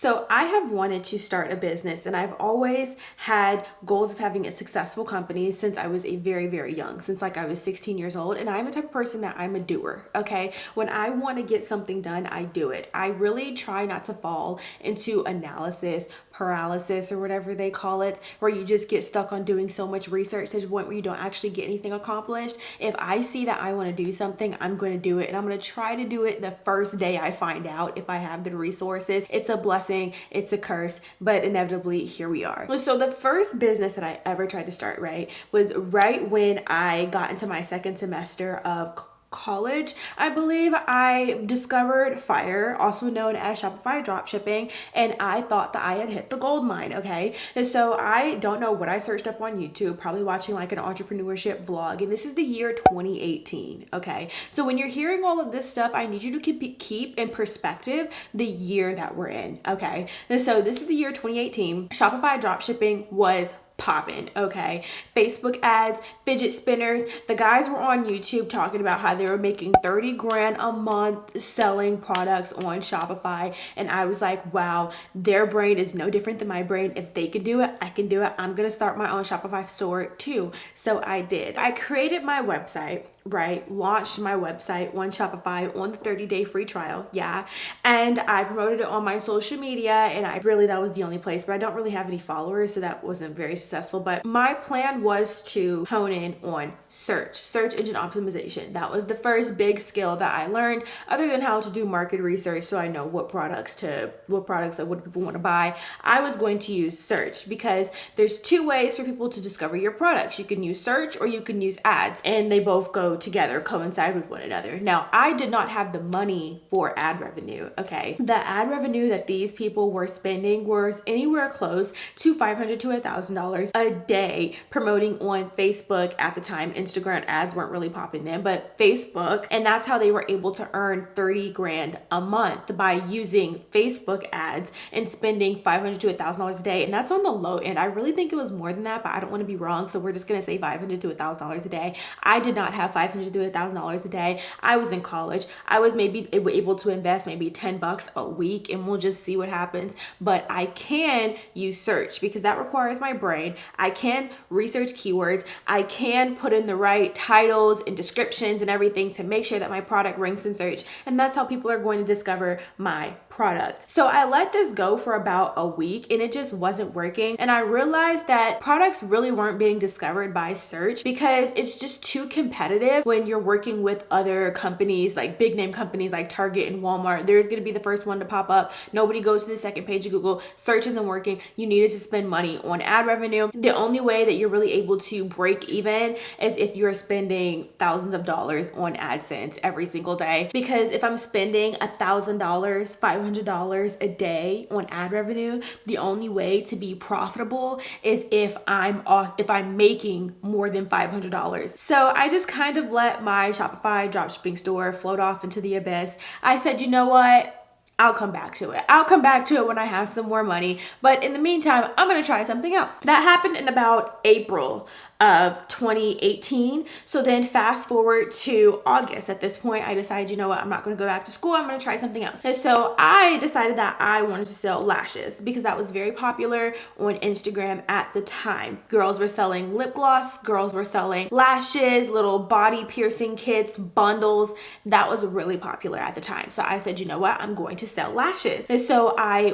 So I have wanted to start a business, and I've always had goals of having a successful company since I was a very, very young, since like I was 16 years old. And I'm the type of person that I'm a doer, okay? When I want to get something done, I do it. I really try not to fall into analysis paralysis or whatever they call it, where you just get stuck on doing so much research to the point where you don't actually get anything accomplished. If I see that I want to do something, I'm going to do it, and I'm going to try to do it the first day I find out if I have the resources. It's a blessing, it's a curse, but inevitably here we are. So the first business that I ever tried to start, right, was right when I got into my second semester of college. I believe I discovered FIRE, also known as Shopify dropshipping, and I thought that I had hit the gold mine, okay? And so I don't know what I searched up on YouTube, probably watching like an entrepreneurship vlog, and this is the year 2018, okay? So when you're hearing all of this stuff, I need you to keep in perspective the year that we're in, okay? And so this is the year 2018. Shopify dropshipping was popping, okay? Facebook ads, fidget spinners. The guys were on YouTube talking about how they were making 30 grand a month selling products on Shopify. And I was like, wow, their brain is no different than my brain. If they can do it, I can do it. I'm gonna start my own Shopify store too. So I did. I created my website, right? Launched my website on Shopify on the 30-day free trial, yeah. And I promoted it on my social media, and that was the only place, but I don't really have any followers, so that wasn't very successful. But my plan was to hone in on search engine optimization. That was the first big skill that I learned, other than how to do market research, so I know what products what people want to buy. I was going to use search, because there's two ways for people to discover your products. You can use search or you can use ads, and they both go together, coincide with one another. Now, I did not have the money for ad revenue, okay? The ad revenue that these people were spending was anywhere close to $500 to $1,000 a day promoting on Facebook at the time. Instagram ads weren't really popping then, but Facebook, and that's how they were able to earn 30 grand a month, by using Facebook ads and spending $500 to $1,000 a day. And that's on the low end. I really think it was more than that, but I don't want to be wrong, so we're just gonna say $500 to $1,000 a day. I did not have $500 to $1,000 a day. I was in college. I was maybe able to invest maybe $10 a week, and we'll just see what happens. But I can use search, because that requires my brain. I can research keywords. I can put in the right titles and descriptions and everything to make sure that my product ranks in search. And that's how people are going to discover my product. So I let this go for about a week, and it just wasn't working. And I realized that products really weren't being discovered by search, because it's just too competitive when you're working with other companies, like big name companies like Target and Walmart. There's going to be the first one to pop up. Nobody goes to the second page of Google. Search isn't working. You needed to spend money on ad revenue. The only way that you're really able to break even is if you're spending thousands of dollars on AdSense every single day. Because if I'm spending $1,000, $500 a day on ad revenue, the only way to be profitable is if I'm making more than $500. So I just kind of let my Shopify dropshipping store float off into the abyss. I said, you know what? I'll come back to it. I'll come back to it when I have some more money. But in the meantime, I'm gonna try something else. That happened in about April of 2018. So then fast forward to August. At this point, I decided, you know what, I'm not gonna go back to school. I'm gonna try something else. And so I decided that I wanted to sell lashes, because that was very popular on Instagram at the time. Girls were selling lip gloss, girls were selling lashes, little body piercing kits, bundles. That was really popular at the time. So I said, you know what, I'm going to sell lashes. And so I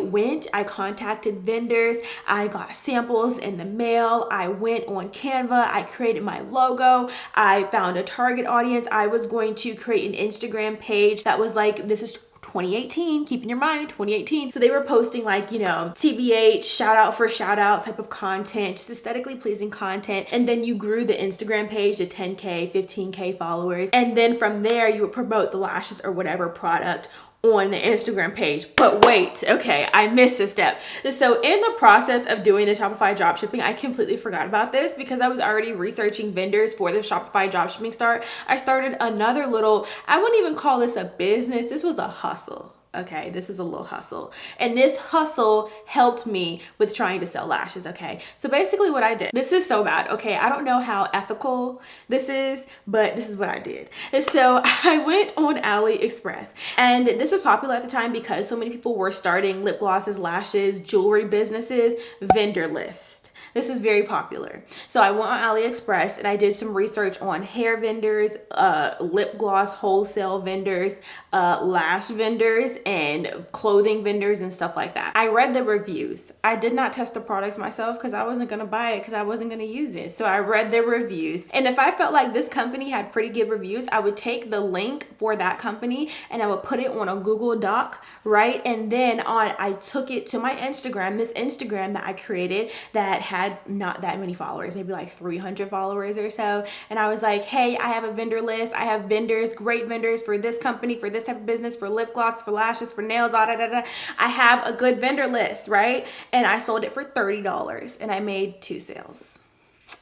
contacted vendors, I got samples in the mail, I went on Canva, I created my logo, I found a target audience. I was going to create an Instagram page that was like, this is 2018, keep in your mind 2018. So they were posting like, you know, TBH, shout out for shout out type of content, just aesthetically pleasing content. And then you grew the Instagram page to 10K, 15K followers. And then from there, you would promote the lashes or whatever product on the Instagram page. But wait, okay, I missed a step. So in the process of doing the Shopify dropshipping, I completely forgot about this, because I was already researching vendors for the Shopify dropshipping start. I started another little, I wouldn't even call this a business. This was a hustle. Okay, this is a little hustle. And this hustle helped me with trying to sell lashes. Okay, so basically what I did, this is so bad. Okay, I don't know how ethical this is, but this is what I did. And so I went on AliExpress, and this was popular at the time because so many people were starting lip glosses, lashes, jewelry businesses, vendor list. This is very popular. So I went on AliExpress and I did some research on hair vendors, lip gloss wholesale vendors, lash vendors, and clothing vendors and stuff like that. I read the reviews. I did not test the products myself because I wasn't going to buy it because I wasn't going to use it. So I read the reviews. And if I felt like this company had pretty good reviews, I would take the link for that company and I would put it on a Google Doc, right? And then I took it to my Instagram, this Instagram that I created that had not that many followers, maybe like 300 followers or so. And I was like, hey, I have a vendor list. I have vendors, great vendors for this company, for this type of business, for lip gloss, for lashes, for nails, I have a good vendor list, right? And I sold it for $30 and I made 2 sales.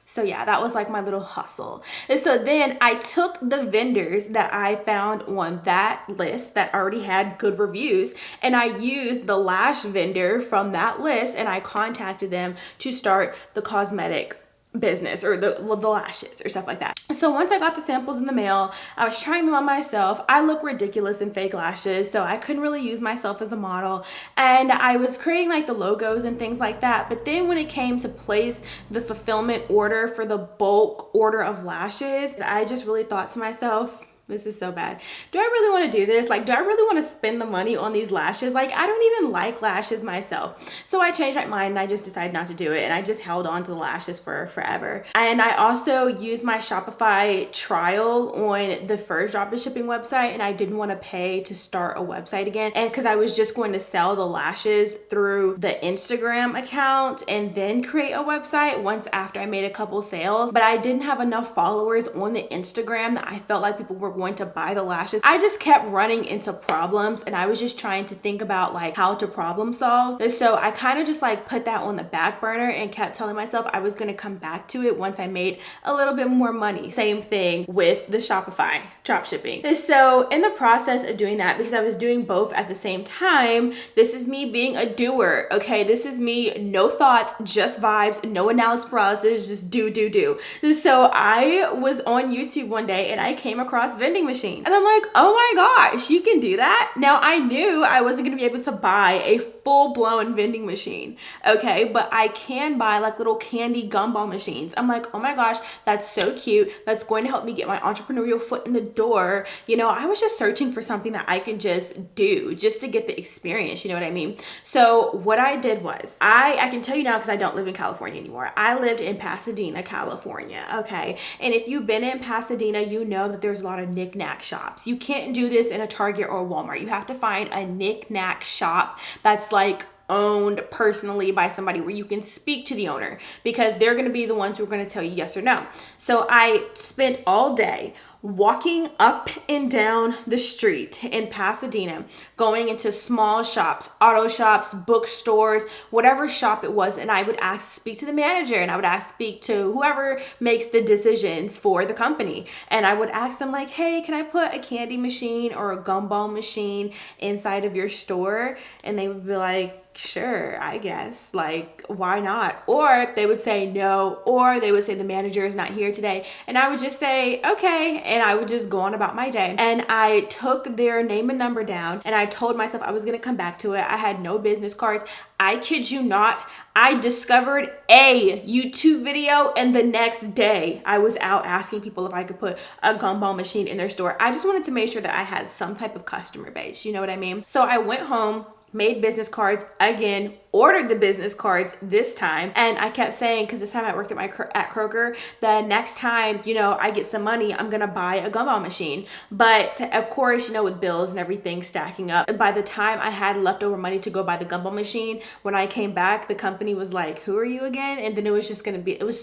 So yeah, that was like my little hustle. And so then I took the vendors that I found on that list that already had good reviews, and I used the lash vendor from that list and I contacted them to start the cosmetic business or the lashes or stuff like that. So once I got the samples in the mail, I was trying them on myself. I look ridiculous in fake lashes, so I couldn't really use myself as a model, and I was creating like the logos and things like that. But then when it came to place the fulfillment order for the bulk order of lashes, I just really thought to myself, this is so bad. Do I really want to do this? Like, do I really want to spend the money on these lashes? Like, I don't even like lashes myself. So I changed my mind and I just decided not to do it. And I just held on to the lashes for forever. And I also used my Shopify trial on the first dropshipping shipping website, and I didn't want to pay to start a website again. And because I was just going to sell the lashes through the Instagram account and then create a website once after I made a couple sales. But I didn't have enough followers on the Instagram that I felt like people were going to buy the lashes. I just kept running into problems, and I was just trying to think about like how to problem solve. And so I kind of just like put that on the back burner and kept telling myself I was going to come back to it once I made a little bit more money. Same thing with the Shopify drop shipping. And so in the process of doing that, because I was doing both at the same time, this is me being a doer. Okay, this is me, no thoughts, just vibes, no analysis paralysis, just do. So I was on YouTube one day and I came across vending machine. And I'm like, oh my gosh, you can do that? Now I knew I wasn't gonna be able to buy a full-blown vending machine, okay? But I can buy like little candy gumball machines. I'm like, oh my gosh, that's so cute. That's going to help me get my entrepreneurial foot in the door. You know, I was just searching for something that I could just do just to get the experience, you know what I mean? So what I did was, I can tell you now because I don't live in California anymore. I lived in Pasadena, California, okay? And if you've been in Pasadena, you know that there's a lot of knick-knack shops. You can't do this in a Target or Walmart. You have to find a knick-knack shop that's like owned personally by somebody where you can speak to the owner, because they're going to be the ones who are going to tell you yes or no. So I spent all day walking up and down the street in Pasadena, going into small shops, auto shops, bookstores, whatever shop it was, and I would speak to the manager, and I would speak to whoever makes the decisions for the company, and I would ask them like, hey, can I put a candy machine or a gumball machine inside of your store? And they would be like, sure, I guess, like, why not? Or they would say no, or they would say the manager is not here today, and I would just say okay, and I would just go on about my day. And I took their name and number down, and I told myself I was gonna come back to it. I had no business cards. I kid you not, I discovered a YouTube video, and the next day I was out asking people if I could put a gumball machine in their store. I just wanted to make sure that I had some type of customer base, you know what I mean? So I went home, made business cards again, ordered the business cards this time, and I kept saying, because this time I worked at Kroger, the next time, you know, I get some money, I'm gonna buy a gumball machine. But of course, you know, with bills and everything stacking up, by the time I had leftover money to go buy the gumball machine, when I came back, the company was like, who are you again? And then it was just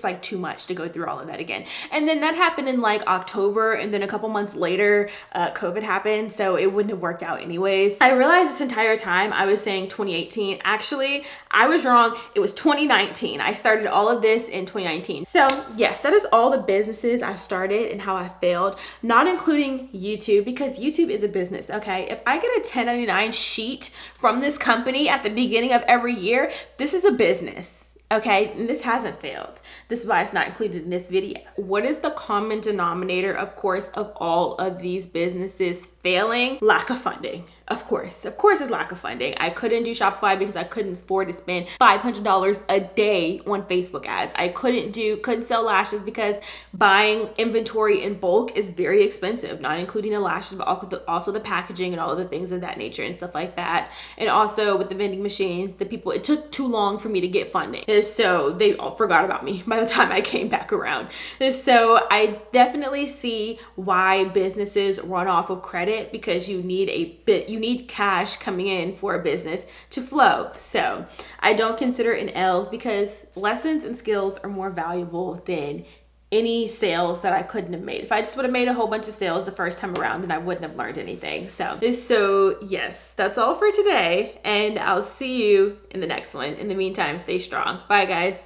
like too much to go through all of that again. And then that happened in like October, and then a couple months later, COVID happened, so it wouldn't have worked out anyways. I realized this entire time I was saying 2018. Actually, I was wrong. It was 2019. I started all of this in 2019. So yes, that is all the businesses I've started and how I failed, not including YouTube, because YouTube is a business, okay? If I get a 1099 sheet from this company at the beginning of every year, this is a business. Okay, and this hasn't failed. This is why it's not included in this video. What is the common denominator, of course, of all of these businesses failing? Lack of funding. Of course it's lack of funding. I couldn't do Shopify because I couldn't afford to spend $500 a day on Facebook ads. I couldn't sell lashes because buying inventory in bulk is very expensive, not including the lashes, but also the packaging and all of the things of that nature and stuff like that. And also with the vending machines, it took too long for me to get funding. And so they all forgot about me by the time I came back around. And so I definitely see why businesses run off of credit, because you need cash coming in for a business to flow. So I don't consider it an L, because lessons and skills are more valuable than any sales that I couldn't have made. If I just would have made a whole bunch of sales the first time around, then I wouldn't have learned anything. So yes, that's all for today, and I'll see you in the next one. In the meantime, stay strong. Bye guys.